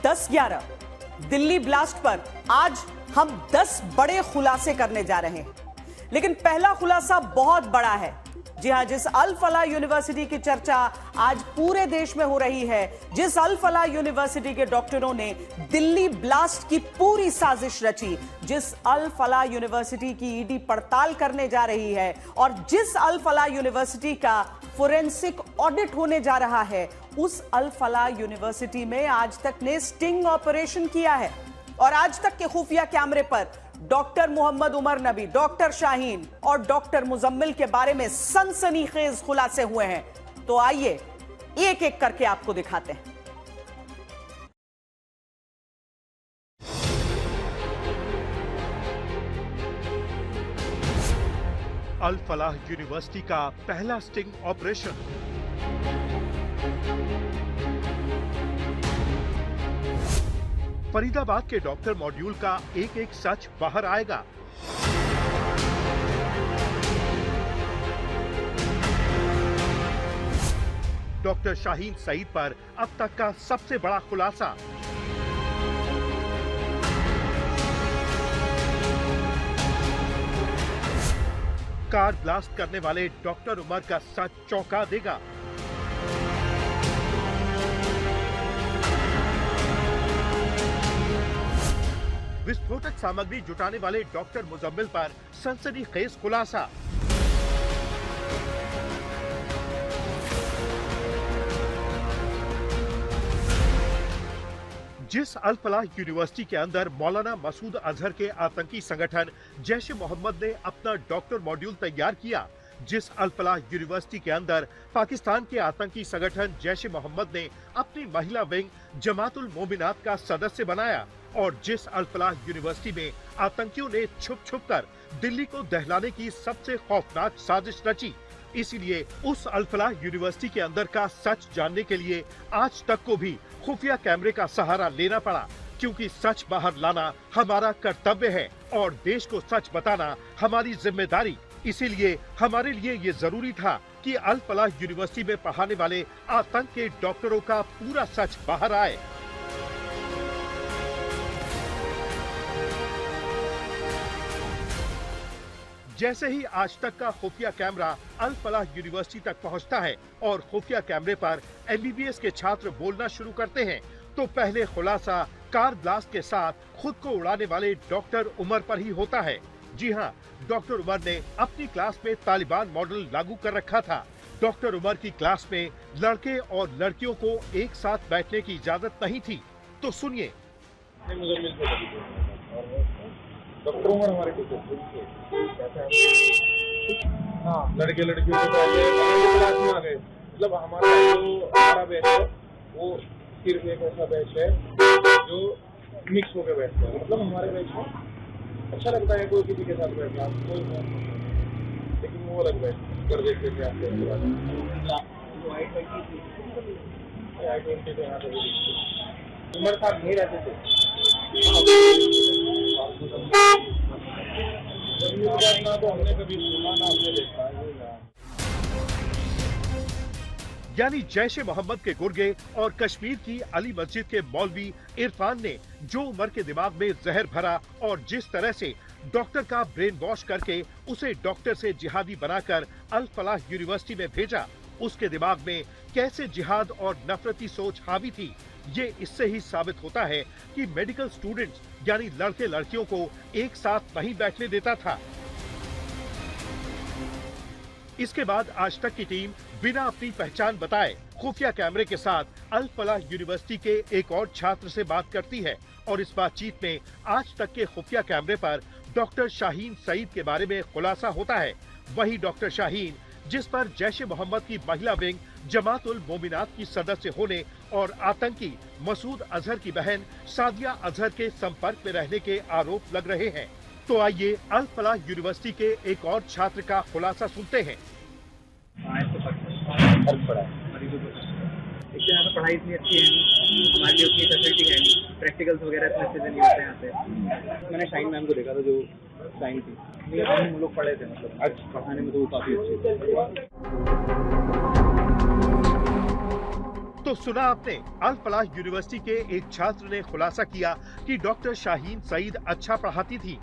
10/11 Delhi blast पर आज हम 10 बड़े खुलासे करने जा रहे हैं, लेकिन पहला खुलासा बहुत बड़ा है। जी हां, जिस अल फलाह यूनिवर्सिटी की चर्चा आज पूरे देश में हो रही है, जिस अल फलाह यूनिवर्सिटी के डॉक्टरों ने दिल्ली ब्लास्ट की पूरी साजिश रची, जिस अल फलाह यूनिवर्सिटी की ईडी पड़ताल करने जा रही है और जिस अल फलाह यूनिवर्सिटी का फोरेंसिक ऑडिट होने जा रहा है, उस अल फलाह यूनिवर्सिटी में आज तक ने स्टिंग ऑपरेशन किया है और आज तक के खुफिया कैमरे पर डॉक्टर मोहम्मद उमर नबी, डॉक्टर शाहीन और डॉक्टर मुजम्मिल के बारे में सनसनीखेज खुलासे हुए हैं। तो आइए एक एक करके आपको दिखाते हैं। अल फलाह यूनिवर्सिटी का पहला स्टिंग ऑपरेशन। फरीदाबाद के डॉक्टर मॉड्यूल का एक एक सच बाहर आएगा। डॉक्टर शाहीन सईद पर अब तक का सबसे बड़ा खुलासा। कार ब्लास्ट करने वाले डॉक्टर उमर का सच चौंका देगा। विस्फोटक सामग्री जुटाने वाले डॉक्टर मुजम्मिल पर सनसनीखेज खुलासा। जिस अल फलाह यूनिवर्सिटी के अंदर मौलाना मसूद अजहर के आतंकी संगठन जैश ए मोहम्मद ने अपना डॉक्टर मॉड्यूल तैयार किया, जिस अल फलाह यूनिवर्सिटी के अंदर पाकिस्तान के आतंकी संगठन जैश ए मोहम्मद ने अपनी महिला विंग जमातुल मोमिनात का सदस्य बनाया और जिस अल फलाह यूनिवर्सिटी में आतंकियों ने छुप कर दिल्ली को दहलाने की सबसे खौफनाक साजिश रची, इसीलिए उस अल फलाह यूनिवर्सिटी के अंदर का सच जानने के लिए आज तक को भी खुफिया कैमरे का सहारा लेना पड़ा, क्योंकि सच बाहर लाना हमारा कर्तव्य है और देश को सच बताना हमारी जिम्मेदारी। इसीलिए हमारे लिए ये जरूरी था कि अल फलाह यूनिवर्सिटी में पढ़ाने वाले आतंक के डॉक्टरों का पूरा सच बाहर आए। जैसे ही आज तक का खुफिया कैमरा अल फलाह यूनिवर्सिटी तक पहुंचता है और खुफिया कैमरे पर MBBS के छात्र बोलना शुरू करते हैं, तो पहले खुलासा कार ब्लास्ट के साथ खुद को उड़ाने वाले डॉक्टर उमर पर ही होता है। जी हां, डॉक्टर उमर ने अपनी क्लास में तालिबान मॉडल लागू कर रखा था। डॉक्टर उमर की क्लास में लड़के और लड़कियों को एक साथ बैठने की इजाजत नहीं थी। तो सुनिए। डॉक्टर उमर हमारे हाँ, लड़के लड़कियों को पहले क्लास में आ गए। मतलब हमारा बैच है वो सिर्फ एक ऐसा बैच है जो मिक्स होकर बैठता है। मतलब हमारे बैच में अच्छा लगता है कोई किसी के साथ बैठना, कोई लेकिन वो अलग बैठ कर देखते थे आपके उमर साथ नहीं रहते थे। यानी जैश ए मोहम्मद के गुर्गे और कश्मीर की अली मस्जिद के मौलवी इरफान ने जो उमर के दिमाग में जहर भरा और जिस तरह से डॉक्टर का ब्रेन वॉश करके उसे डॉक्टर से जिहादी बनाकर अल फलाह यूनिवर्सिटी में भेजा, उसके दिमाग में कैसे जिहाद और नफरती सोच हावी थी, ये इससे ही साबित होता है कि मेडिकल स्टूडेंट्स यानी लड़के लड़कियों को एक साथ नहीं बैठने देता था। इसके बाद आज तक की टीम बिना अपनी पहचान बताए खुफिया कैमरे के साथ अल फलाह यूनिवर्सिटी के एक और छात्र से बात करती है और इस बातचीत में आज तक के खुफिया कैमरे पर डॉक्टर शाहीन सईद के बारे में खुलासा होता है। वही डॉक्टर शाहीन जिस पर जैश ए मोहम्मद की महिला विंग जमातुल मोमिनात की सदस्य होने और आतंकी मसूद अजहर की बहन सादिया अजहर के संपर्क में रहने के आरोप लग रहे हैं। तो आइए अल फलाह यूनिवर्सिटी के एक और छात्र का खुलासा सुनते हैं। यहाँ पर पढ़ाई इतनी अच्छी है नहीं, हमारे लिए उतनी फैसिलिटी है नहीं, प्रैक्टिकल्स वगैरह इतने अच्छे से नहीं होते यहाँ पे। मैंने शाहीन मैम को देखा था, जो शाहीन थी, हम लोग पढ़े थे, मतलब आज पढ़ाने में तो वो काफी अच्छी थी। तो सुना आपने, अल फलाह यूनिवर्सिटी के एक छात्र ने खुलासा किया कि डॉक्टर शाहीन सईद अच्छा पढ़ाती थी।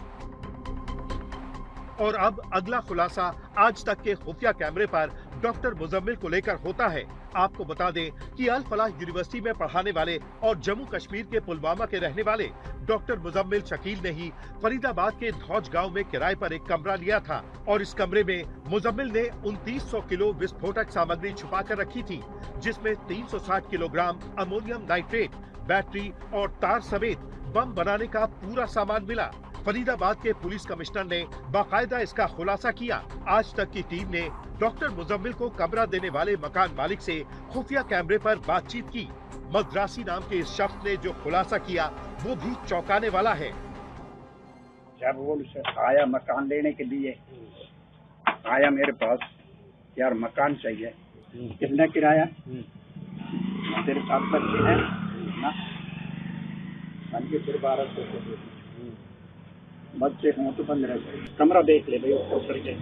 और अब अगला खुलासा आज तक के खुफिया कैमरे पर डॉक्टर मुजम्मिल को लेकर होता है। आपको बता दें कि अल फलाह यूनिवर्सिटी में पढ़ाने वाले और जम्मू कश्मीर के पुलवामा के रहने वाले डॉक्टर मुजम्मिल शकील ने ही फरीदाबाद के धौज गांव में किराए पर एक कमरा लिया था और इस कमरे में मुजम्मिल ने 2900 किलो विस्फोटक सामग्री छुपा कर रखी थी, जिसमें 360 किलोग्राम अमोनियम नाइट्रेट, बैटरी और तार समेत बम बनाने का पूरा सामान मिला। फरीदाबाद के पुलिस कमिश्नर ने बाकायदा इसका खुलासा किया। आज तक की टीम ने डॉक्टर मुजम्मिल को कमरा देने वाले मकान मालिक से खुफिया कैमरे पर बातचीत की। मद्रासी नाम के इस शख्स ने जो खुलासा किया वो भी चौंकाने वाला है। जब वो आया मकान लेने के लिए आया मेरे पास, यार मकान चाहिए, कितना किराया? तेरे साथ बच्चे हैं ना, फिर 1200 बच्चे हों तो 1500। कमरा देख ले भाई, उसको करके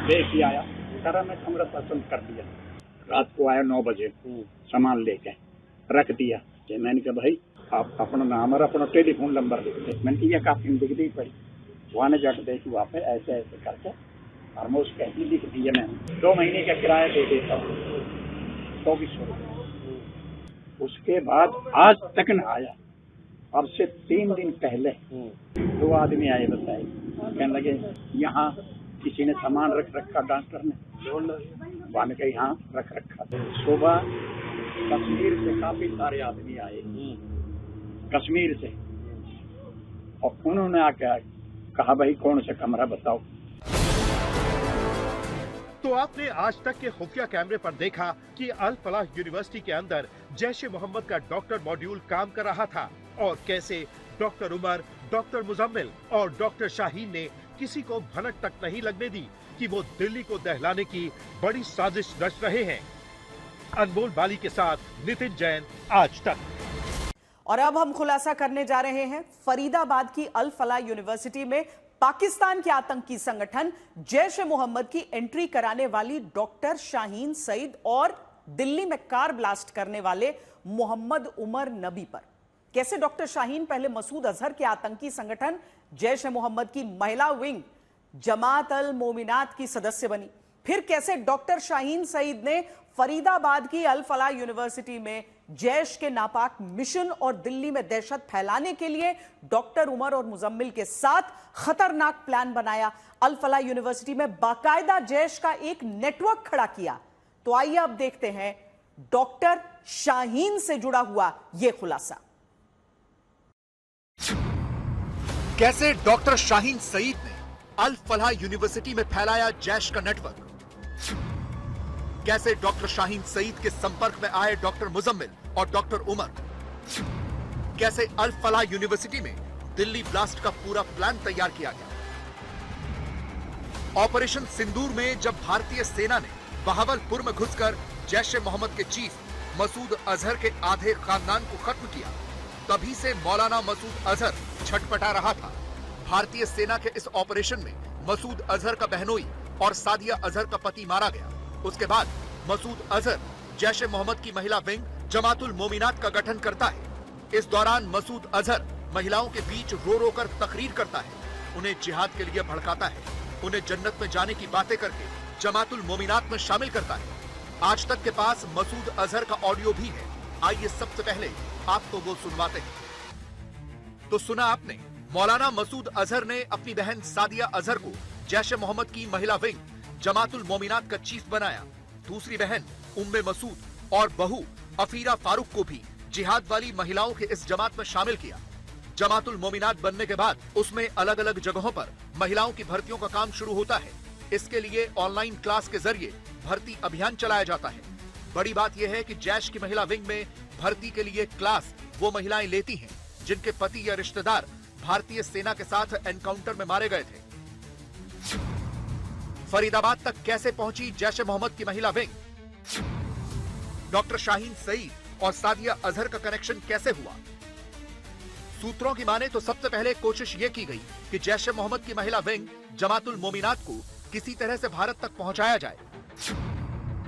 देख ही आया, करा मैं कमरा पसंद कर दिया। रात को आया 9 बजे, सामान लेके रख दिया। मैंने कहा भाई आप अपना नाम और अपना टेलीफोन नंबर लिख दे। मैंने कहा काफी दिखती पड़ी, वहाँ ने जाकर देखी, वहाँ पे ऐसे ऐसे करके ऑलमोस्ट कैसी लिख दिया। मैंने 2 महीने का किराया दे देता हूँ, 2400 रुपये। उसके बाद आज तक न आया। अब से 3 दिन पहले 2 आदमी आए, बताए, कहने लगे यहाँ किसी ने सामान रख रखा, डॉक्टर ने वाने कही हाँ रख रखा। सुबह कश्मीर से काफी सारे आदमी आए, कश्मीर से, और उन्होंने आके कहा भाई कौन सा कमरा बताओ। तो आपने आज तक के खुफिया कैमरे पर देखा कि अल फलाह यूनिवर्सिटी के अंदर जैश ए मोहम्मद का डॉक्टर मॉड्यूल काम कर रहा था और कैसे डॉक्टर उमर, डॉक्टर मुजम्मिल और डॉक्टर शाहीन ने किसी को भनक तक नहीं लगने दी कि वो दिल्ली को दहलाने की बड़ी साजिश रच रहे हैं। अनमोल बाली के साथ नितिन जैन, आज तक। और अब हम खुलासा करने जा रहे हैं फरीदाबाद की अल फलाह यूनिवर्सिटी में पाकिस्तान के आतंकी संगठन जैश ए मोहम्मद की एंट्री कराने वाली डॉक्टर शाहीन सईद और दिल्ली में कार ब्लास्ट करने वाले मोहम्मद उमर नबी पर। कैसे डॉक्टर शाहीन पहले मसूद अजहर के आतंकी संगठन जैश ए मोहम्मद की महिला विंग जमात अल मोमिनात की सदस्य बनी, फिर कैसे डॉक्टर शाहीन सईद ने फरीदाबाद की अल फलाह यूनिवर्सिटी में जैश के नापाक मिशन और दिल्ली में दहशत फैलाने के लिए डॉक्टर उमर और मुजम्मिल के साथ खतरनाक प्लान बनाया, अल फलाह यूनिवर्सिटी में बाकायदा जैश का एक नेटवर्क खड़ा किया। तो आइए अब देखते हैं डॉक्टर शाहीन से जुड़ा हुआ यह खुलासा। कैसे डॉक्टर शाहीन सईद ने अल फलाह यूनिवर्सिटी में फैलाया जैश का नेटवर्क, कैसे डॉक्टर शाहीन सईद के संपर्क में आए डॉक्टर मुजम्मिल और डॉक्टर उमर, कैसे अल फलाह यूनिवर्सिटी में दिल्ली ब्लास्ट का पूरा प्लान तैयार किया गया। ऑपरेशन सिंदूर में जब भारतीय सेना ने बहावलपुर में घुसकर जैश ए मोहम्मद के चीफ मसूद अजहर के आधे खानदान को खत्म किया, तभी से मौलाना मसूद अजहर छटपटा रहा था। भारतीय सेना के इस ऑपरेशन में मसूद अजहर का बहनोई और सादिया अजहर का पति मारा गया। उसके बाद मसूद अजहर जैश ए मोहम्मद की महिला विंग जमातुल मोमिनात का गठन करता है। इस दौरान मसूद अजहर महिलाओं के बीच रो रो कर तकरीर करता है, उन्हें जिहाद के लिए भड़काता है, उन्हें जन्नत में जाने की बातें करके जमातुल मोमिनात में शामिल करता है। आज तक के पास मसूद अजहर का ऑडियो भी है, आइए सबसे पहले आपको वो सुनवाते हैं। तो सुना आपने, मौलाना मसूद अजहर ने अपनी बहन सादिया अजहर को जैश ए मोहम्मद की महिला विंग जमातुल मोमिनात का चीफ बनाया। दूसरी बहन उम्मे मसूद और बहू अफीरा फारूक को भी जिहाद वाली महिलाओं के इस जमात में शामिल किया। जमातुल मोमिनात बनने के बाद उसमें अलग अलग जगहों पर महिलाओं की भर्तियों का काम शुरू होता है। इसके लिए ऑनलाइन क्लास के जरिए भर्ती अभियान चलाया जाता है। बड़ी बात यह है कि जैश की महिला विंग में भर्ती के लिए क्लास वो महिलाएं लेती हैं जिनके पति या रिश्तेदार भारतीय सेना के साथ एनकाउंटर में मारे गए थे। फरीदाबाद तक कैसे पहुंची जैश ए मोहम्मद की महिला विंग? डॉक्टर शाहीन सईद और सादिया अजहर का कनेक्शन कैसे हुआ? सूत्रों की माने तो सबसे पहले कोशिश यह की गई कि जैश ए मोहम्मद की महिला विंग जमातुल मोमिनात को किसी तरह से भारत तक पहुंचाया जाए।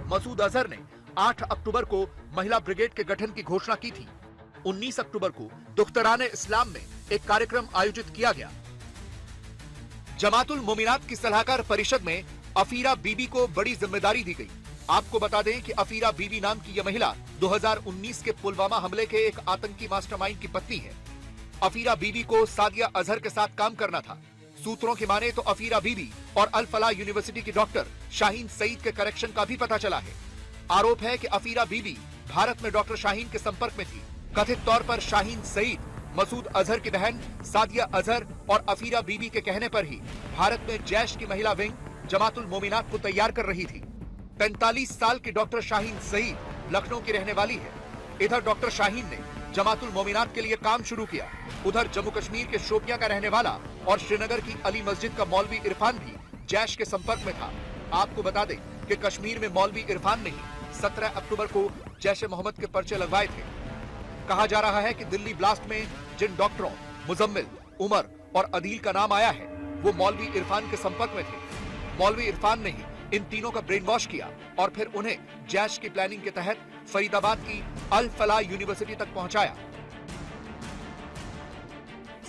मसूद अजहर ने 8 अक्टूबर को महिला ब्रिगेड के गठन की घोषणा की थी। 19 अक्टूबर को दुख्तराने इस्लाम में एक कार्यक्रम आयोजित किया गया। जमातुल मोमिनात की सलाहकार परिषद में अफीरा बीबी को बड़ी जिम्मेदारी दी गई। आपको बता दें कि अफीरा बीबी नाम की यह महिला 2019 के पुलवामा हमले के एक आतंकी मास्टरमाइंड की पत्नी है। अफीरा बीबी को सादिया अजहर के साथ काम करना था। सूत्रों की माने तो अफीरा बीबी और अल फलाह यूनिवर्सिटी के डॉक्टर शाहीन सईद के कनेक्शन का भी पता चला है। आरोप है कि अफीरा बीबी भारत में डॉक्टर शाहीन के संपर्क में थी। कथित तौर पर शाहीन सईद मसूद अजहर की बहन सादिया अजहर और अफीरा बीबी के कहने पर ही भारत में जैश की महिला विंग जमातुल मोमिनात को तैयार कर रही थी। 45 साल की डॉक्टर शाहीन सईद लखनऊ की रहने वाली है। इधर डॉक्टर शाहीन ने जमातुल मोमिनात के लिए काम शुरू किया। उधर जम्मू कश्मीर के शोपियां का रहने वाला और श्रीनगर की अली मस्जिद का मौलवी इरफान भी जैश के संपर्क में था। आपको बता दें कि कश्मीर में मौलवी इरफान ने ही 17 अक्टूबर को जैश ए मोहम्मद के पर्चे लगवाए थे। कहा जा रहा है कि दिल्ली ब्लास्ट में जिन डॉक्टरों मुजम्मिल, उमर और अदील का नाम आया है वो मौलवी इरफान के संपर्क में थे। मौलवी इरफान ने ही इन तीनों का ब्रेन वॉश किया और फिर उन्हें जैश की प्लानिंग के तहत फरीदाबाद की अल फलाह यूनिवर्सिटी तक पहुंचाया।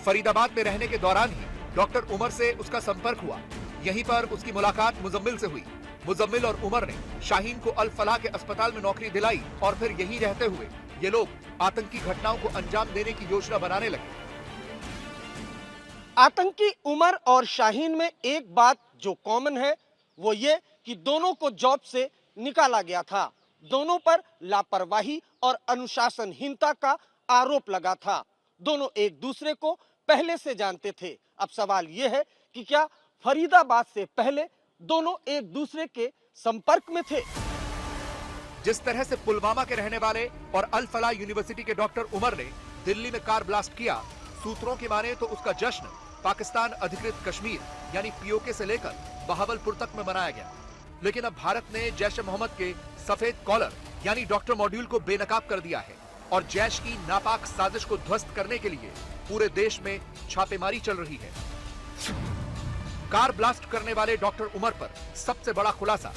फरीदाबाद में रहने के दौरान ही डॉक्टर उमर से उसका संपर्क हुआ। यहीं पर उसकी मुलाकात मुजम्मिल से हुई। मुजम्मिल और उमर ने शाहीन को अल फलाह के अस्पताल में नौकरी दिलाई और फिर यहीं रहते हुए ये लोग आतंकी घटनाओं को अंजाम देने की योजना बनाने लगे। आतंकी उमर और शाहीन में एक बात जो कॉमन है वो ये कि दोनों को जॉब से निकाला गया था। दोनों पर लापरवाही और अनुशासनहीनता का आरोप लगा था। दोनों एक दूसरे को पहले से जानते थे। अब सवाल यह है कि क्या फरीदाबाद से पहले दोनों एक दूसरे के संपर्क में थे? जिस तरह से पुलवामा के रहने वाले और अल फलाह यूनिवर्सिटी के डॉक्टर उमर ने दिल्ली में कार ब्लास्ट किया, सूत्रों की माने तो उसका जश्न पाकिस्तान अधिकृत कश्मीर यानी पीओके से लेकर बहावलपुर तक में मनाया गया। लेकिन अब भारत ने जैश ए मोहम्मद के सफेद कॉलर यानी डॉक्टर मॉड्यूल को बेनकाब कर दिया है और जैश की नापाक साजिश को ध्वस्त करने के लिए पूरे देश में छापेमारी चल रही है। कार ब्लास्ट करने वाले डॉक्टर उमर पर सबसे बड़ा खुलासा।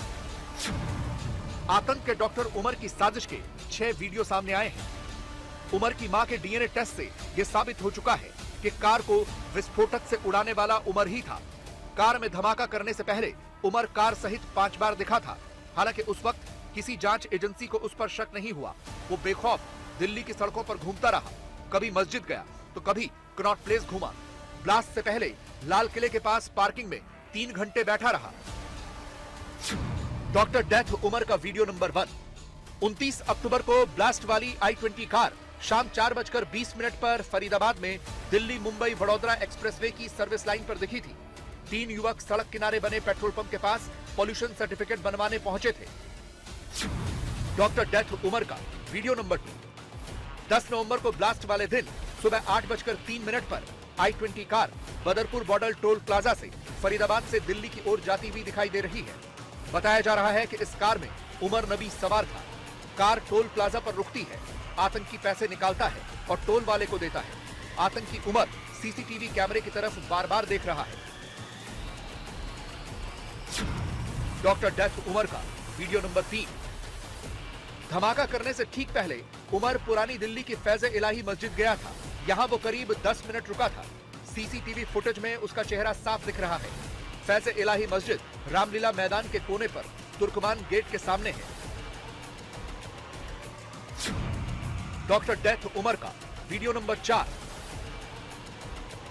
आतंक के डॉक्टर उमर की साजिश के 6 वीडियो सामने आए हैं। उमर की मां के डीएनए टेस्ट से यह साबित हो चुका है कि कार को विस्फोटक से उड़ाने वाला उमर ही था। कार में धमाका करने से पहले उमर कार सहित 5 बार दिखा था। हालांकि उस वक्त किसी जांच एजेंसी को उस पर शक नहीं हुआ। वो बेखौफ दिल्ली की सड़कों पर घूमता रहा। कभी मस्जिद गया तो कभी कनॉट प्लेस घूमा। ब्लास्ट से पहले लाल किले के पास पार्किंग में 3 घंटे बैठा रहा। डॉक्टर डेथ उमर का वीडियो नंबर 1। 29 अक्टूबर को ब्लास्ट वाली I-20 कार शाम 4:20 पर फरीदाबाद में दिल्ली मुंबई वडोदरा एक्सप्रेसवे की सर्विस लाइन पर दिखी थी। 3 युवक सड़क किनारे बने पेट्रोल पंप के पास पॉल्यूशन सर्टिफिकेट बनवाने पहुंचे थे। डॉक्टर डेथ उमर का वीडियो नंबर 2। 10 नवंबर को ब्लास्ट वाले दिन सुबह 8:03 पर I-20 car Badarpur border toll plaza से फरीदाबाद से दिल्ली की ओर जाती हुई दिखाई दे रही है। बताया जा रहा है कि इस कार में उमर नबी सवार था। कार टोल प्लाजा पर रुकती है। आतंकी पैसे निकालता है और टोल वाले को देता है। आतंकी उमर सीसीटीवी कैमरे की तरफ बार बार देख रहा है। डॉक्टर डेथ उमर का वीडियो नंबर 3। धमाका करने से ठीक पहले उमर पुरानी दिल्ली की फैज़े इलाही मस्जिद गया था। यहाँ वो करीब 10 मिनट रुका था। सीसीटीवी फुटेज में उसका चेहरा साफ दिख रहा है। फैज़े इलाही मस्जिद रामलीला मैदान के कोने पर तुर्कमान गेट के सामने है। डॉक्टर डेथ उमर का वीडियो नंबर 4।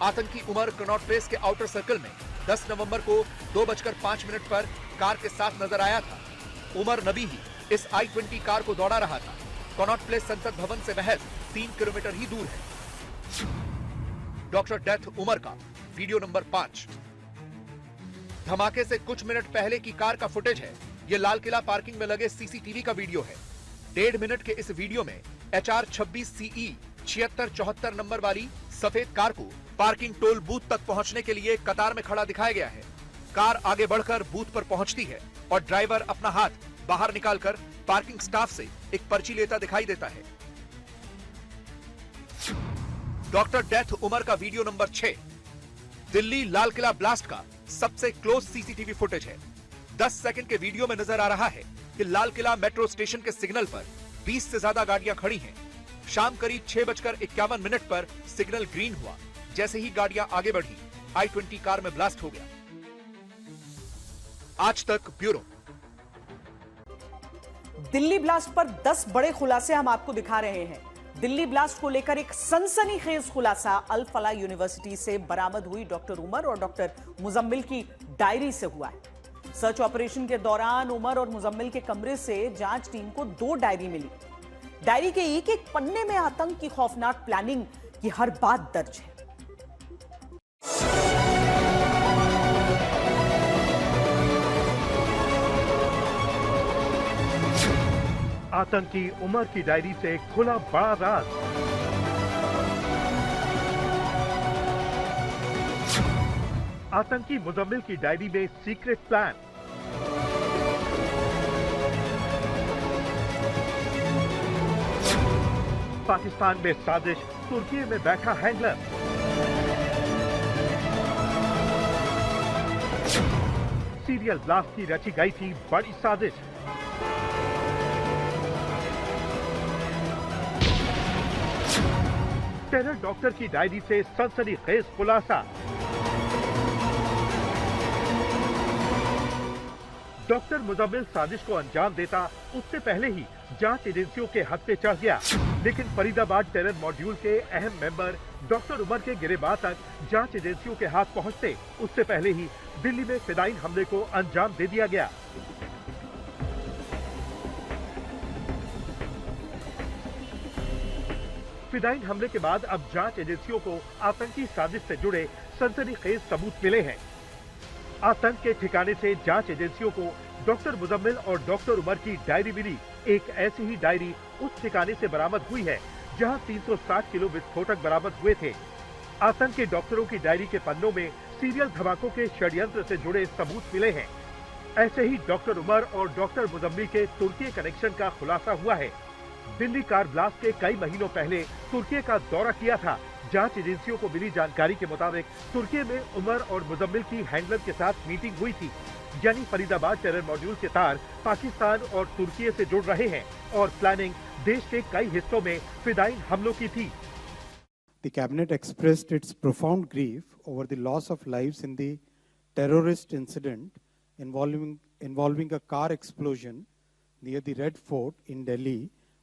आतंकी उमर कनॉट प्लेस के आउटर सर्कल में 10 नवंबर को 2:05 पर कार के साथ नजर आया था। उमर नबी ही इस I-20 कार को दौड़ा रहा था। कनॉट प्लेस संसद भवन से महज 3 किलोमीटर ही दूर है। डॉक्टर डेथ उमर का वीडियो नंबर 5। धमाके से कुछ मिनट पहले की कार का फुटेज है। ये लाल किला पार्किंग में लगे सीसीटीवी का वीडियो है। 1.5 मिनट के इस वीडियो में HR 26CE 7674 नंबर वाली सफेद कार को पार्किंग टोल बूथ तक पहुंचने के लिए कतार में खड़ा दिखाया गया है। कार आगे बढ़कर बूथ पर पहुंचती है और ड्राइवर अपना हाथ बाहर निकालकर पार्किंग स्टाफ से एक पर्ची लेता दिखाई देता है। डॉक्टर डेथ उमर का video number 6। Delhi Lal Qila blast का सबसे क्लोज सीसीटीवी फुटेज है। 10 सेकंड के वीडियो में नजर आ रहा है कि लाल किला मेट्रो स्टेशन के सिग्नल पर 20 से ज्यादा गाड़ियां खड़ी हैं। शाम करीब 6:51 पर सिग्नल ग्रीन हुआ। जैसे ही गाड़ियां आगे बढ़ी, I-20 कार में ब्लास्ट हो गया। आज तक ब्यूरो। दिल्ली ब्लास्ट पर 10 बड़े खुलासे हम आपको दिखा रहे हैं। दिल्ली ब्लास्ट को लेकर एक सनसनीखेज खुलासा अल फलाह यूनिवर्सिटी से बरामद हुई डॉक्टर उमर और डॉक्टर मुजम्मिल की डायरी से हुआ है। सर्च ऑपरेशन के दौरान उमर और मुजम्मिल के कमरे से जांच टीम को 2 डायरी मिली। डायरी के एक एक पन्ने में आतंक की खौफनाक प्लानिंग की हर बात दर्ज है। आतंकी उमर की डायरी से खुला बड़ा राज। आतंकी मुजम्मिल की डायरी में सीक्रेट प्लान। पाकिस्तान में साजिश, तुर्की में बैठा हैंडलर। सीरियल ब्लास्ट की रची गई थी बड़ी साजिश। टेरर डॉक्टर की डायरी से सनसनीखेज खुलासा। डॉक्टर मुजम्मिल साजिश को अंजाम देता उससे पहले ही जांच एजेंसियों के हाथ पे चढ़ गया, लेकिन फरीदाबाद टेरर मॉड्यूल के अहम मेंबर डॉक्टर उमर के गिरेबान तक जांच एजेंसियों के हाथ पहुंचते उससे पहले ही दिल्ली में फिदायीन हमले को अंजाम दे दिया गया। फिदायीन हमले के बाद अब जांच एजेंसियों को आतंकी साजिश से जुड़े सनसनीखेज सबूत मिले हैं। आतंक के ठिकाने से जांच एजेंसियों को डॉक्टर मुजम्मिल और डॉक्टर उमर की डायरी मिली। एक ऐसी ही डायरी उस ठिकाने से बरामद हुई है जहां 360 किलो विस्फोटक बरामद हुए थे। आतंक के डॉक्टरों की डायरी के पन्नों में सीरियल धमाकों के षड्यंत्र से जुड़े सबूत मिले हैं। ऐसे ही डॉक्टर उमर और डॉक्टर मुजम्मिल के तुर्की कनेक्शन का खुलासा हुआ है। दिल्ली कार ब्लास्ट के कई महीनों पहले तुर्की का दौरा किया था। जांच एजेंसियों को मिली जानकारी के मुताबिक तुर्की में उमर और मुजम्मिल की हैंडलर के साथ मीटिंग हुई थी। यानी फरीदाबाद टेरर मॉड्यूल के तार पाकिस्तान और तुर्की से जुड़ रहे हैं और प्लानिंग देश के कई हिस्सों में फिदायीन हमलों की थी। The cabinet expressed its profound grief over the loss of lives in the terrorist incident involving a car explosion near the Red Fort in Delhi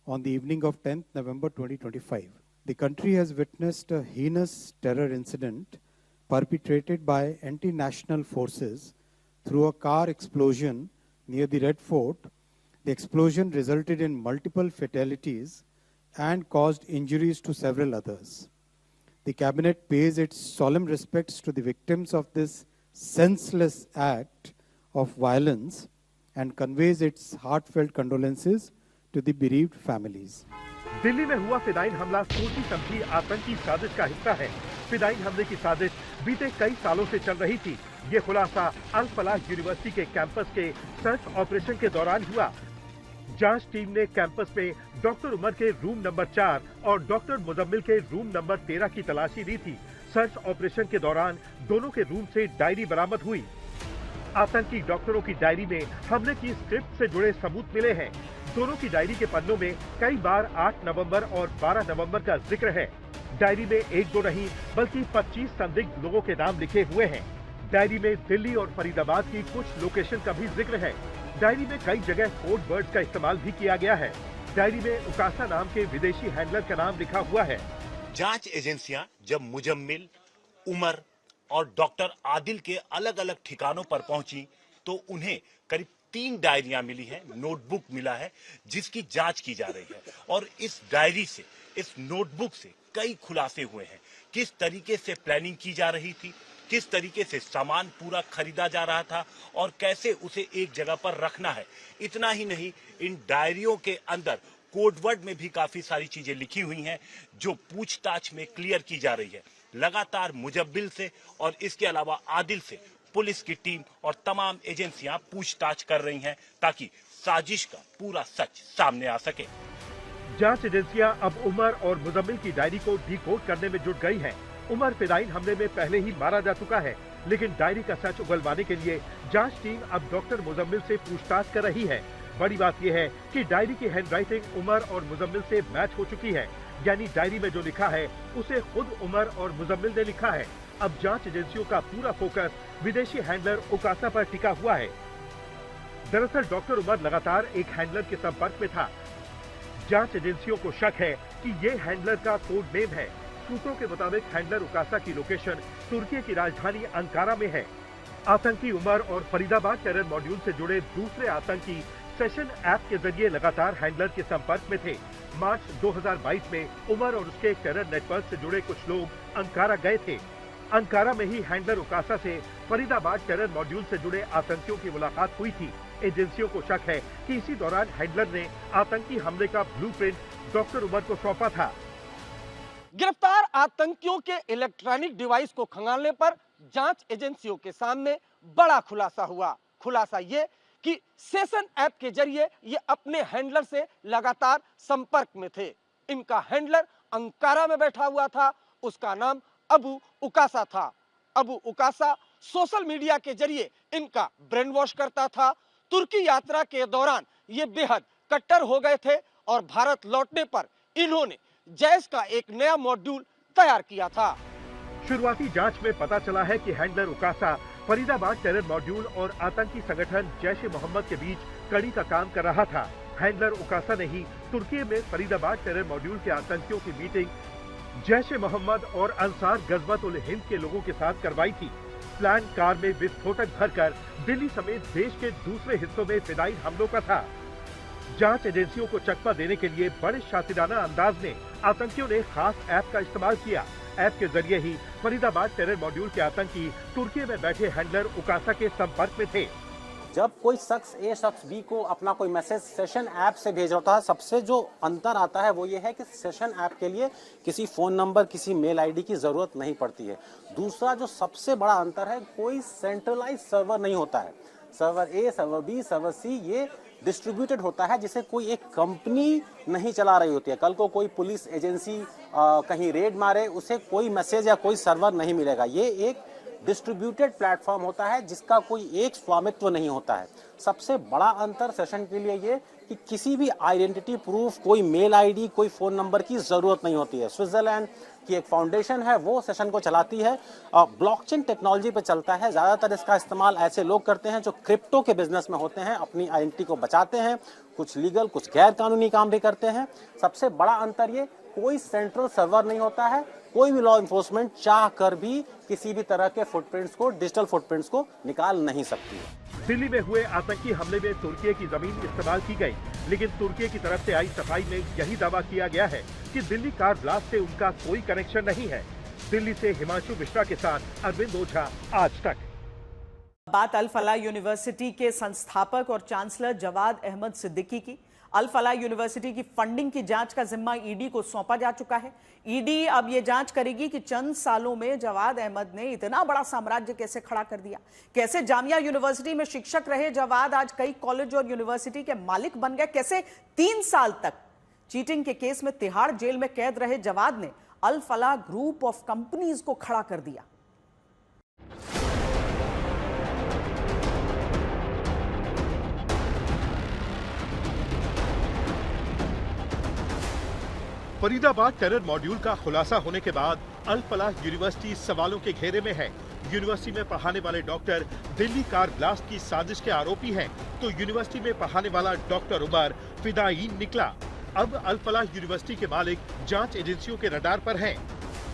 on the evening of 10th November 2025. The country has witnessed a heinous terror incident perpetrated by anti-national forces through a car explosion near the Red Fort. The explosion resulted in multiple fatalities and caused injuries to several others. The cabinet pays its solemn respects to the victims of this senseless act of violence and conveys its heartfelt condolences to the bereaved families. Delhi में हुआ फिदायीन हमला सोची समझी आतंकी साजिश का हिस्सा है। फिदायीन हमले की साजिश बीते कई सालों से चल रही थी। ये खुलासा अल फलाह यूनिवर्सिटी के कैंपस के सर्च ऑपरेशन के दौरान हुआ। जांच टीम ने कैंपस में डॉक्टर उमर के रूम नंबर 4 और डॉक्टर मुजम्मिल के रूम नंबर 13 की तलाशी ली थी। सर्च ऑपरेशन के दौरान दोनों के रूम से डायरी बरामद हुई। आतंकी डॉक्टरों की डायरी में हमले की स्क्रिप्ट से जुड़े सबूत मिले हैं। दोनों की डायरी के पन्नों में कई बार 8 नवंबर और 12 नवंबर का जिक्र है। डायरी में 1-2 नहीं बल्कि 25 संदिग्ध लोगों के नाम लिखे हुए हैं। डायरी में दिल्ली और फरीदाबाद की कुछ लोकेशन का भी जिक्र है। डायरी में कई जगह कोड वर्ड्स का इस्तेमाल भी किया गया है। डायरी में उकासा नाम के विदेशी हैंडलर का नाम लिखा हुआ है। जांच एजेंसियां जब मुजम्मिल, उमर और डॉक्टर आदिल के अलग अलग ठिकानों पर पहुंची तो उन्हें करीब 3 डायरियां मिली हैं, नोटबुक मिला है जिसकी जांच की जा रही है। और इस डायरी से, इस नोटबुक से कई खुलासे हुए हैं। किस तरीके से प्लानिंग की जा रही थी, किस तरीके से सामान पूरा खरीदा जा रहा था और कैसे उसे एक जगह पर रखना है। इतना ही नहीं, इन डायरियों के अंदर कोडवर्ड में भी काफी सारी चीजें लिखी हुई हैं जो पूछताछ में क्लियर की जा रही है। लगातार मुजम्मिल से और इसके अलावा आदिल से पुलिस की टीम और तमाम एजेंसियां पूछताछ कर रही हैं ताकि साजिश का पूरा सच सामने आ सके। जांच एजेंसियां अब उमर और मुजम्मिल की डायरी को डिकोड करने में जुट गई हैं। उमर फिदायीन हमले में पहले ही मारा जा चुका है, लेकिन डायरी का सच उगलवाने के लिए जांच टीम अब डॉक्टर मुजम्मिल से पूछताछ कर रही है। बड़ी बात यह है कि डायरी की हैंडराइटिंग उमर और मुजम्मिल से मैच हो चुकी है, यानी डायरी में जो लिखा है उसे खुद उमर और मुजम्मिल ने लिखा है। अब जांच एजेंसियों का पूरा फोकस विदेशी हैंडलर उकासा पर टिका हुआ है। दरअसल डॉक्टर उमर लगातार एक हैंडलर के संपर्क में था। जांच एजेंसियों को शक है कि ये हैंडलर का कोड नेम है। सूत्रों के मुताबिक हैंडलर उकासा की लोकेशन तुर्की की राजधानी अंकारा में है। आतंकी उमर और फरीदाबाद टेरर मॉड्यूल से जुड़े दूसरे आतंकी सेशन ऐप के जरिए लगातार हैंडलर के संपर्क में थे। मार्च 2022 में उमर और उसके टेरर नेटवर्क से जुड़े कुछ लोग अंकारा गए थे। अंकारा में ही हैंडलर उकासा से फरीदाबाद टेरर मॉड्यूल से जुड़े आतंकियों की मुलाकात हुई थी। एजेंसियों को शक है कि इसी दौरान हैंडलर ने आतंकी हमले का ब्लूप्रिंट डॉक्टर उमर को सौंपा था। गिरफ्तार आतंकियों के इलेक्ट्रॉनिक डिवाइस को खंगालने पर जांच एजेंसियों के सामने बड़ा खुलासा हुआ। खुलासा ये कि सेशन ऐप के जरिए ये अपने हैंडलर से लगातार संपर्क में थे। इनका हैंडलर अंकारा में बैठा हुआ था। उसका नाम अबू उकासा था। अबू उकासा सोशल मीडिया के जरिए इनका ब्रेन वॉश करता था। तुर्की यात्रा के दौरान ये बेहद कट्टर हो गए थे और भारत लौटने पर इन्होंने जैश का एक नया मॉड्यूल तैयार किया था। शुरुआती जांच में पता चला है कि हैंडलर उकासा फरीदाबाद टेरर मॉड्यूल और आतंकी संगठन जैश ए मोहम्मद के बीच कड़ी का काम कर रहा था। हैंडलर उकासा ने ही तुर्की में फरीदाबाद टेरर मॉड्यूल के आतंकियों की मीटिंग जैश ए मोहम्मद और अंसार गजवत उल हिंद के लोगों के साथ करवाई थी। प्लान कार में विस्फोटक भरकर दिल्ली समेत देश के दूसरे हिस्सों में फिदाई हमलों का था। जांच एजेंसियों को चकमा देने के लिए बड़े शातिराना अंदाज में आतंकियों ने खास ऐप का इस्तेमाल किया। ऐप के जरिए ही फरीदाबाद टेरर मॉड्यूल के आतंकी तुर्की में बैठे हैंडलर उकासा के संपर्क में थे। जब कोई शख्स ए शख्स बी को अपना कोई मैसेज सेशन ऐप से भेज रहा है, सबसे जो अंतर आता है वो ये है कि सेशन ऐप के लिए किसी फ़ोन नंबर, किसी मेल आईडी की ज़रूरत नहीं पड़ती है। दूसरा जो सबसे बड़ा अंतर है, कोई सेंट्रलाइज सर्वर नहीं होता है। सर्वर ए, सर्वर बी, सर्वर सी ये डिस्ट्रीब्यूटेड होता है, जिसे कोई एक कंपनी नहीं चला रही होती है। कल को कोई पुलिस एजेंसी कहीं रेड मारे, उसे कोई मैसेज या कोई सर्वर नहीं मिलेगा। ये एक डिस्ट्रीब्यूटेड प्लेटफॉर्म होता है जिसका कोई एक स्वामित्व नहीं होता है। सबसे बड़ा अंतर सेशन के लिए ये कि किसी भी आइडेंटिटी प्रूफ, कोई मेल आईडी, कोई फ़ोन नंबर की ज़रूरत नहीं होती है। स्विट्ज़रलैंड की एक फाउंडेशन है, वो सेशन को चलाती है। ब्लॉकचेन टेक्नोलॉजी पे चलता है। ज़्यादातर इसका इस्तेमाल ऐसे लोग करते हैं जो क्रिप्टो के बिजनेस में होते हैं, अपनी आइडेंटिटी को बचाते हैं। कुछ लीगल, कुछ गैर कानूनी काम भी करते हैं। सबसे बड़ा अंतर ये, कोई सेंट्रल सर्वर नहीं होता है। कोई भी लॉ इन्फोर्समेंट चाह कर भी किसी भी तरह के फुटप्रिंट्स को, डिजिटल फुटप्रिंट्स को निकाल नहीं सकती है। दिल्ली में हुए आतंकी हमले में तुर्की की जमीन इस्तेमाल की गई, लेकिन तुर्की की तरफ से आई सफाई में यही दावा किया गया है कि दिल्ली कार ब्लास्ट से उनका कोई कनेक्शन नहीं है। दिल्ली से हिमांशु मिश्रा के साथ अरविंद ओझा, आज तक। बात अल फलाह यूनिवर्सिटी के संस्थापक और चांसलर जवाद अहमद सिद्दीकी की। अल फलाह यूनिवर्सिटी की फंडिंग की जांच का जिम्मा ईडी को सौंपा जा चुका है। ईडी अब यह जांच करेगी कि चंद सालों में जवाद अहमद ने इतना बड़ा साम्राज्य कैसे खड़ा कर दिया, कैसे जामिया यूनिवर्सिटी में शिक्षक रहे जवाद आज कई कॉलेज और यूनिवर्सिटी के मालिक बन गए, कैसे 3 साल तक चीटिंग के केस में तिहाड़ जेल में कैद रहे जवाद ने अल फलाह ग्रुप ऑफ कंपनीज को खड़ा कर दिया। फरीदाबाद टेरर मॉड्यूल का खुलासा होने के बाद अल फलाह यूनिवर्सिटी सवालों के घेरे में है। यूनिवर्सिटी में पढ़ाने वाले डॉक्टर दिल्ली कार ब्लास्ट की साजिश के आरोपी हैं, तो यूनिवर्सिटी में पढ़ाने वाला डॉक्टर उमर फिदायीन निकला। अब अल फलाह यूनिवर्सिटी के मालिक जांच एजेंसियों के रडार पर हैं।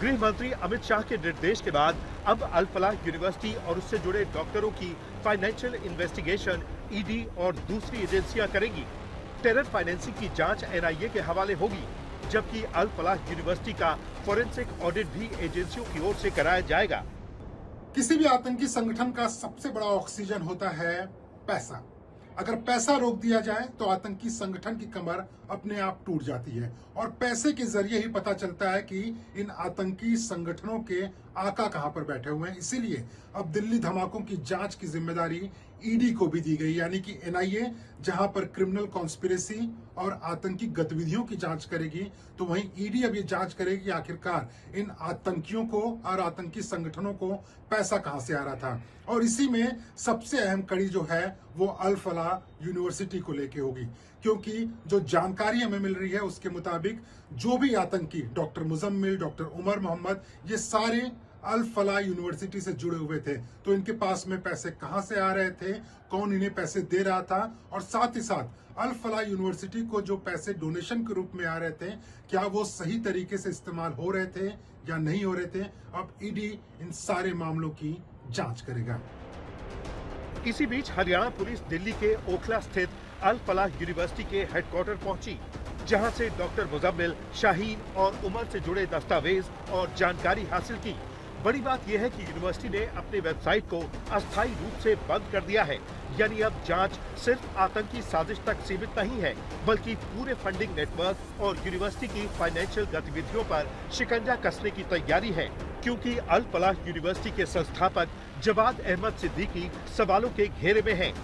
गृह मंत्री अमित शाह के निर्देश के बाद अब अल फलाह यूनिवर्सिटी और उससे जुड़े डॉक्टरों की फाइनेंशियल इन्वेस्टिगेशन ईडी और दूसरी एजेंसियां करेंगी। टेरर फाइनेंसिंग की जांच एनआईए के हवाले होगी, जबकि अल फलाह यूनिवर्सिटी का फोरेंसिक ऑडिट भी एजेंसियों की ओर से कराया जाएगा। किसी भी आतंकी संगठन का सबसे बड़ा ऑक्सीजन होता है पैसा। अगर पैसा रोक दिया जाए तो आतंकी संगठन की कमर अपने आप टूट जाती है, और पैसे के जरिए ही पता चलता है कि इन आतंकी संगठनों के आका कहां पर बैठे हुए हैं। इसीलिए अब दिल्ली धमाकों की जांच की जिम्मेदारी ईडी को भी दी गई, यानी कि एनआईए जहां पर क्रिमिनल कॉन्स्पिरेसी और आतंकी गतिविधियों की जांच करेगी, तो वहीं ईडी अब ये जांच करेगी कि आखिरकार इन आतंकियों को और आतंकी संगठनों को पैसा कहां से आ रहा था। और इसी में सबसे अहम कड़ी जो है वो अल फलाह यूनिवर्सिटी को लेके होगी, क्योंकि जो जानकारी हमें मिल रही है उसके मुताबिक जो भी आतंकी डॉक्टर मुजम्मिल, डॉक्टर उमर मोहम्मद, ये सारे अल फलाह यूनिवर्सिटी से जुड़े हुए थे। तो इनके पास में पैसे कहां से आ रहे थे, कौन इन्हें पैसे दे रहा था, और साथ ही साथ अल फलाह यूनिवर्सिटी को जो पैसे डोनेशन के रूप में आ रहे थे, क्या वो सही तरीके से इस्तेमाल हो रहे थे या नहीं हो रहे थे। अब ईडी इन सारे मामलों की जांच करेगा। इसी बीच हरियाणा पुलिस दिल्ली के ओखला स्थित अल फलाह यूनिवर्सिटी के हेडक्वार्टर पहुंची, जहां से डॉक्टर मुजम्मिल, शाहीन और उमर से जुड़े दस्तावेज और जानकारी हासिल की। बड़ी बात यह है कि यूनिवर्सिटी ने अपनी वेबसाइट को अस्थायी रूप से बंद कर दिया है, यानी अब जांच सिर्फ आतंकी साजिश तक सीमित नहीं है, बल्कि पूरे फंडिंग नेटवर्क और यूनिवर्सिटी की फाइनेंशियल गतिविधियों पर शिकंजा कसने की तैयारी है, क्योंकि अल फलाह यूनिवर्सिटी के संस्थापक जवाद अहमद सिद्दीकी सवालों के घेरे में हैं।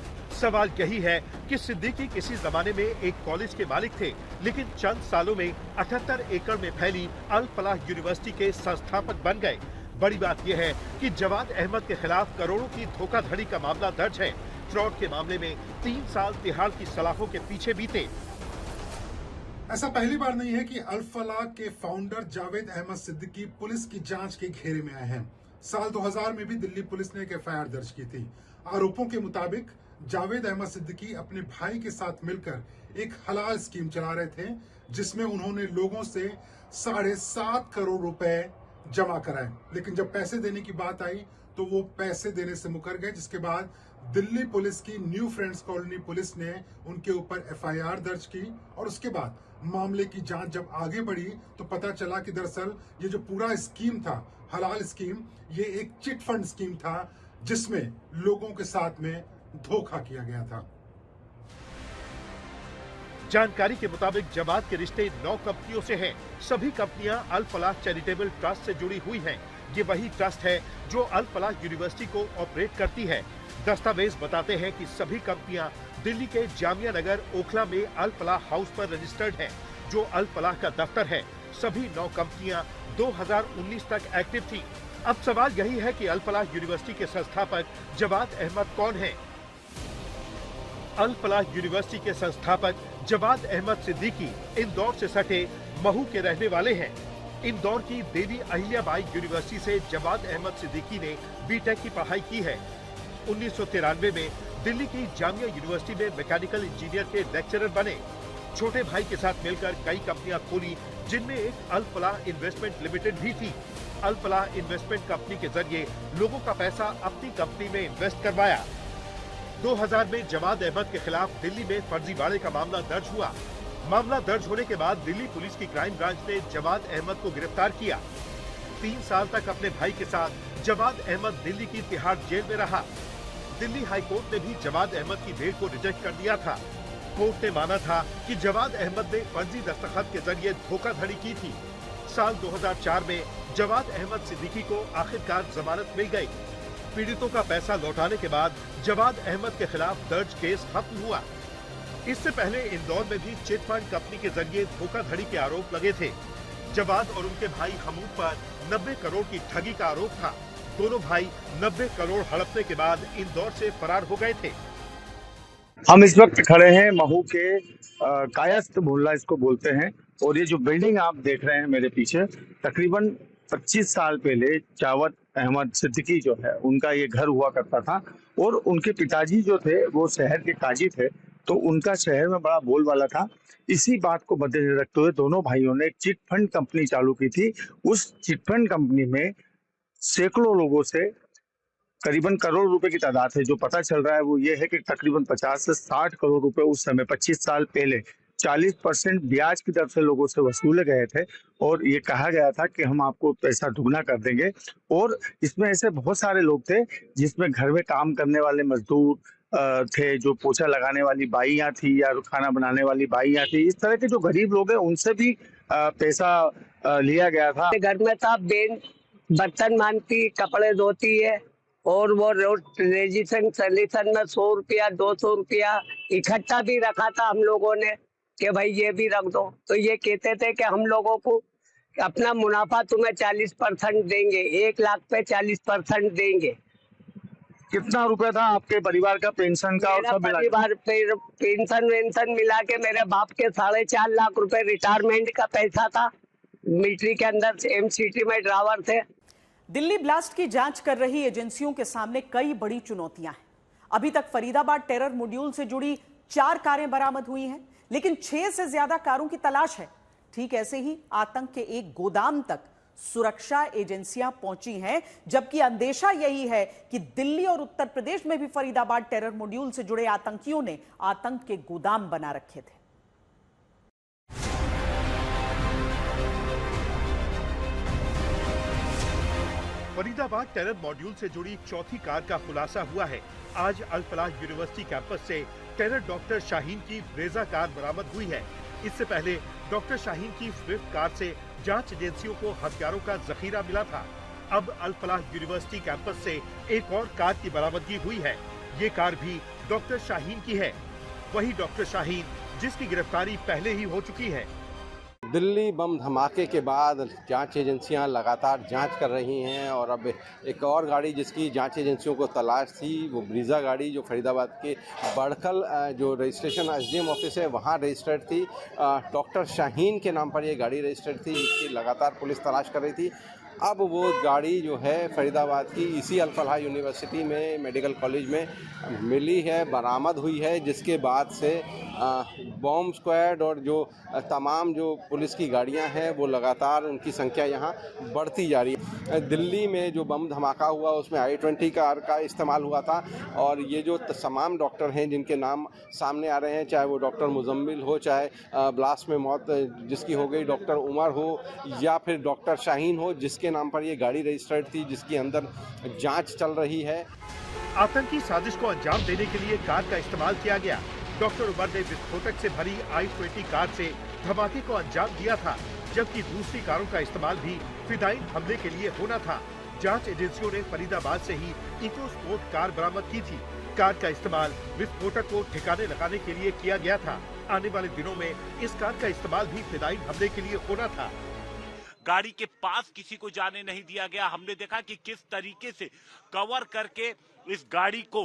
सवाल यही है कि सिद्दीकी किसी जमाने में एक कॉलेज के मालिक थे, लेकिन चंद सालों में 78 एकड़ में फैली अल फलाह यूनिवर्सिटी के संस्थापक बन गए। बड़ी बात यह है कि जवाद अहमद के खिलाफ करोड़ों की धोखाधड़ी का मामला दर्ज है। फ्रॉड के मामले में 3 साल तिहाड़ की सलाखों के पीछे बीते। ऐसा पहली बार नहीं है कि अल फलाह के फाउंडर जावेद अहमद सिद्दीकी पुलिस की जांच के घेरे में आए हैं। साल 2000 में भी दिल्ली पुलिस ने एक एफआईआर दर्ज की थी। आरोपों के मुताबिक जावेद अहमद सिद्दीकी अपने भाई के साथ मिलकर एक हलाल स्कीम चला रहे थे, जिसमें उन्होंने लोगों से 7.5 करोड़ रुपए जमा कराए, लेकिन जब पैसे देने की बात आई तो वो पैसे देने से मुकर गए, जिसके बाद दिल्ली पुलिस की न्यू फ्रेंड्स कॉलोनी पुलिस ने उनके ऊपर एफआईआर दर्ज की। और उसके बाद मामले की जांच जब आगे बढ़ी तो पता चला कि दरअसल ये जो पूरा स्कीम था, हलाल स्कीम, ये एक चिट फंड स्कीम था, जिसमें लोगों के साथ में धोखा किया गया था। जानकारी के मुताबिक जवाद के रिश्ते 9 कंपनियों से हैं। सभी कंपनियां अल फलाह चैरिटेबल ट्रस्ट से जुड़ी हुई हैं। ये वही ट्रस्ट है जो अल फलाह यूनिवर्सिटी को ऑपरेट करती है। दस्तावेज बताते हैं कि सभी कंपनियां दिल्ली के जामिया नगर ओखला में अल फलाह हाउस पर रजिस्टर्ड हैं, जो अल फलाह का दफ्तर है। सभी 9 कंपनियां 2019 तक एक्टिव थी। अब सवाल यही है कि अल फलाह यूनिवर्सिटी के संस्थापक जवाद अहमद कौन हैं? अल फलाह यूनिवर्सिटी के संस्थापक जवाद अहमद सिद्दीकी इंदौर से सटे महू के रहने वाले हैं। इंदौर की देवी अहिल्याबाई यूनिवर्सिटी से जवाद अहमद सिद्दीकी ने बीटेक की पढ़ाई की है। 1993 में दिल्ली की जामिया यूनिवर्सिटी में मैकेनिकल इंजीनियर के लेक्चरर बने। छोटे भाई के साथ मिलकर कई कंपनियां खोली, जिनमें एक अल फलाह इन्वेस्टमेंट लिमिटेड भी थी। अल फलाह इन्वेस्टमेंट कंपनी के जरिए लोगों का पैसा अपनी कंपनी में इन्वेस्ट करवाया। 2000 में जवाद अहमद के खिलाफ दिल्ली में फर्जीवाड़े का मामला दर्ज हुआ। मामला दर्ज होने के बाद दिल्ली पुलिस की क्राइम ब्रांच ने जवाद अहमद को गिरफ्तार किया। 3 साल तक अपने भाई के साथ जवाद अहमद दिल्ली की तिहाड़ जेल में रहा। दिल्ली हाई कोर्ट ने भी जवाद अहमद की बेल को रिजेक्ट कर दिया था। कोर्ट ने माना था कि जवाद अहमद ने फर्जी दस्तखत के जरिए धोखाधड़ी की थी। साल 2004 में जवाद अहमद सिद्दीकी को आखिरकार जमानत मिल गई। पीड़ितों का पैसा लौटाने के बाद जवाद अहमद के खिलाफ दर्ज केस खत्म हुआ। इससे पहले इंदौर में भी चिट फंड कंपनी के जरिए धोखाधड़ी के आरोप लगे थे। जवाद और उनके भाई हमूद पर 90 करोड़ की ठगी का आरोप था। दोनों भाई 90 करोड़ हड़पने के बाद इंदौर से फरार हो गए थे। हम इस वक्त खड़े हैं महू के कायस्थ मोहल्ला इसको बोलते हैं, और ये जो बिल्डिंग आप देख रहे हैं मेरे पीछे, तकरीबन 25 साल पहले जावेद अहमद सिद्दीकी जो है उनका ये घर हुआ करता था। और उनके पिताजी जो थे वो शहर के काजी थे, तो उनका शहर में बड़ा बोलबाला था। इसी बात को मद्देनजर रखते हुए दोनों भाइयों ने चिट फंड कंपनी चालू की थी। उस चिट फंड कंपनी में सैकड़ों लोगों से करीबन करोड़ रुपए की तादाद है। जो पता चल रहा है वो ये है कि तकरीबन 50 से 60 करोड़ रुपए उस समय 25 साल पहले 40% ब्याज की तरफ से लोगों से वसूले गए थे, और ये कहा गया था कि हम आपको पैसा दुगना कर देंगे। और इसमें ऐसे बहुत सारे लोग थे जिसमें घर में काम करने वाले मजदूर थे, जो पोछा लगाने वाली बाइयां थी या खाना बनाने वाली बाइयां थी। इस तरह के जो गरीब लोग हैं उनसे भी पैसा लिया गया था। घर में था, बेन बर्तन मानती, कपड़े धोती है, और वो रजिस्ट्रेशन सॉल्यूशन में 100 रुपया 200 रुपया इकट्ठा भी रखा था हम लोगों ने कि भाई ये भी रख दो। तो ये कहते थे कि हम लोगों को अपना मुनाफा तुम्हें 40% देंगे, 1 लाख पे 40% देंगे। कितना रुपए था आपके परिवार का पेंशन का और सब मिला के? परिवार पेंशन वेंशन मिला के मेरे बाप के 4.5 लाख रुपए रिटायरमेंट का पैसा था। मिलिट्री के अंदर MCT में ड्राइवर थे। दिल्ली ब्लास्ट की जांच कर रही एजेंसियों के सामने कई बड़ी चुनौतियां हैं। अभी तक फरीदाबाद टेरर मॉड्यूल से जुड़ी 4 कारें बरामद हुई हैं, लेकिन 6 से ज्यादा कारों की तलाश है। ठीक ऐसे ही आतंक के एक गोदाम तक सुरक्षा एजेंसियां पहुंची हैं, जबकि अंदेशा यही है कि दिल्ली और उत्तर प्रदेश में भी फरीदाबाद टेरर मॉड्यूल से जुड़े आतंकियों ने आतंक के गोदाम बना रखे थे। फरीदाबाद टेरर मॉड्यूल से जुड़ी चौथी कार का खुलासा हुआ है। आज अल फलाह यूनिवर्सिटी कैंपस से टेरर डॉक्टर शाहीन की ब्रेजा कार बरामद हुई है। इससे पहले डॉक्टर शाहीन की स्विफ्ट कार से जांच एजेंसियों को हथियारों का जखीरा मिला था। अब अल फलाह यूनिवर्सिटी कैंपस से एक और कार की बरामदगी हुई है। ये कार भी डॉक्टर शाहीन की है। वही डॉक्टर शाहीन जिसकी गिरफ्तारी पहले ही हो चुकी है। दिल्ली बम धमाके के बाद जांच एजेंसियां लगातार जांच कर रही हैं और अब एक और गाड़ी जिसकी जांच एजेंसियों को तलाश थी, वो ब्रीजा गाड़ी जो फरीदाबाद के बड़कल जो रजिस्ट्रेशन SDM ऑफिस है वहां रजिस्टर्ड थी। डॉक्टर शाहीन के नाम पर ये गाड़ी रजिस्टर्ड थी, जिसकी लगातार पुलिस तलाश कर रही थी। अब वो गाड़ी जो है फरीदाबाद की इसी अल फलाह यूनिवर्सिटी में मेडिकल कॉलेज में मिली है, बरामद हुई है, जिसके बाद से बॉम्ब स्क्वाड और जो तमाम जो पुलिस की गाड़ियां हैं वो लगातार उनकी संख्या यहां बढ़ती जा रही है। दिल्ली में जो बम धमाका हुआ उसमें I-20 कार का इस्तेमाल हुआ था और ये जो तमाम डॉक्टर हैं जिनके नाम सामने आ रहे हैं, चाहे वो डॉक्टर मुजम्मिल हो, चाहे ब्लास्ट में मौत जिसकी हो गई डॉक्टर उमर हो, या फिर डॉक्टर शाहीन हो जिसके नाम पर ये गाड़ी रजिस्टर्ड थी, जिसकी अंदर जांच चल रही है। आतंकी साजिश को अंजाम देने के लिए कार का इस्तेमाल किया गया। डॉक्टर उमर ने विस्फोटक से भरी I-20 कार से धमाके को अंजाम दिया था, जबकि दूसरी कारों का इस्तेमाल भी फिदायीन हमले के लिए होना था। जांच एजेंसियों ने फरीदाबाद से ही इकोस्पोर्ट कार बरामद की थी। कार का इस्तेमाल विस्फोटक को ठिकाने लगाने के लिए किया गया था। आने वाले दिनों में इस कार का इस्तेमाल भी फिदायीन हमले के लिए होना था। गाड़ी के पास किसी को जाने नहीं दिया गया। हमने देखा कि किस तरीके से कवर करके इस गाड़ी को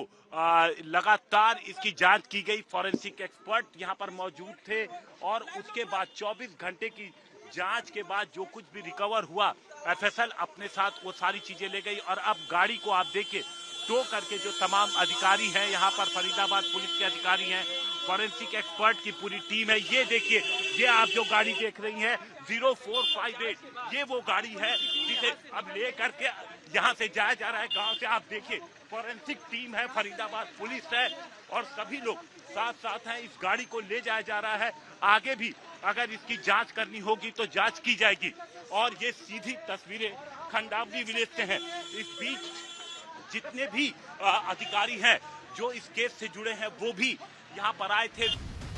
लगातार इसकी जांच की गई। फॉरेंसिक एक्सपर्ट यहां पर मौजूद थे और उसके बाद 24 घंटे की जांच के बाद जो कुछ भी रिकवर हुआ, FSL अपने साथ वो सारी चीजें ले गई। और अब गाड़ी को आप देखिए टो करके जो तमाम अधिकारी हैं यहाँ पर, फरीदाबाद पुलिस के अधिकारी हैं, फॉरेंसिक एक्सपर्ट की पूरी टीम है। ये देखिए, ये आप जो गाड़ी देख रही हैं 0458, ये वो गाड़ी है जिसे अब ले करके यहाँ से जाया जा रहा है गांव से। आप देखिए फॉरेंसिक टीम है, फरीदाबाद पुलिस है और सभी लोग साथ साथ हैं। इस गाड़ी को ले जाया जा रहा है। आगे भी अगर इसकी जांच करनी होगी तो जांच की जाएगी। और ये सीधी तस्वीरें खंडावली विलेज से हैं। इस बीच जितने भी अधिकारी हैं जो इस केस से जुड़े हैं वो भी यहाँ पर आए थे।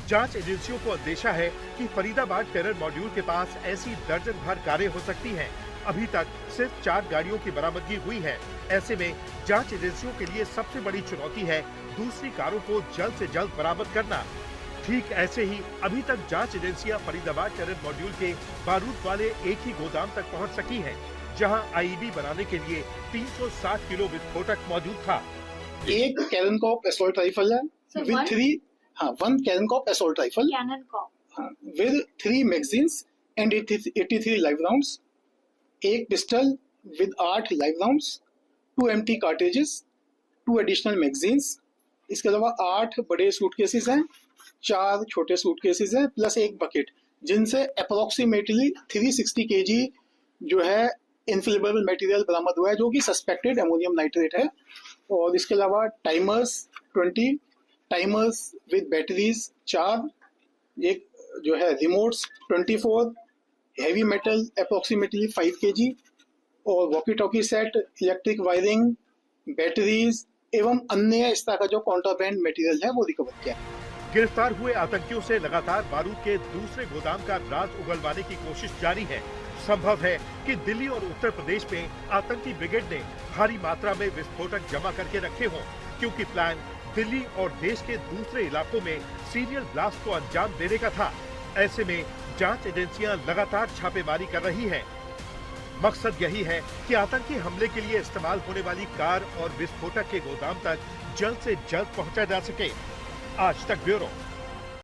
जांच एजेंसियों को अंदेशा है कि फरीदाबाद टेरर मॉड्यूल के पास ऐसी दर्जन भर कारें हो सकती हैं। अभी तक सिर्फ 4 गाड़ियों की बरामदगी हुई है। ऐसे में जांच एजेंसियों के लिए सबसे बड़ी चुनौती है दूसरी कारों को जल्द से जल्द बरामद करना। ठीक ऐसे ही अभी तक जांच एजेंसियां फरीदाबाद टेरर मॉड्यूल के बारूद वाले एक ही गोदाम तक पहुंच सकी हैं, जहां IED बनाने के लिए 360 किलो विस्फोटक मौजूद था। एक कैननकॉप असॉल्ट राइफल है विद 1 कैननकॉप assault rifle with 3 magazines and 83 live rounds, एक pistol with 8 live rounds, 2 empty cartridges, 2 additional magazines, इसके अलावा 8 बड़े सूटकेसेस हैं, 4 छोटे सूटकेसेस हैं, प्लस एक बकेट, जिनसे अप्रोक्सीमेटली 360 kg जो है इनफ्लेमेबल मटेरियल बरामद हुआ है, जो कि सस्पेक्टेड अमोनियम नाइट्रेट है। और इसके अलावा टाइमर्स 20, टाइमर्स विद बैटरीज 4, एक जो है remotes 24, heavy metal approximately 5 kg और walkie talkie set, electric wiring, batteries एवं अन्य इस तरह का जो कॉन्ट्राबैंड मटेरियल है वो रिकवर किया। गिरफ्तार हुए आतंकियों से लगातार बारूद के दूसरे गोदाम का राज उगलवाने की कोशिश जारी है। संभव है कि दिल्ली और उत्तर प्रदेश में आतंकी ब्रिगेड ने भारी मात्रा में विस्फोटक जमा करके रखे हों, क्योंकि प्लान दिल्ली और देश के दूसरे इलाकों में सीरियल ब्लास्ट को अंजाम देने का था। ऐसे में जांच एजेंसियां लगातार छापेमारी कर रही हैं। मकसद यही है कि आतंकी हमले के लिए इस्तेमाल होने वाली कार और विस्फोटक के गोदाम तक जल्द से जल्द पहुंचा जा सके। आज तक ब्यूरो।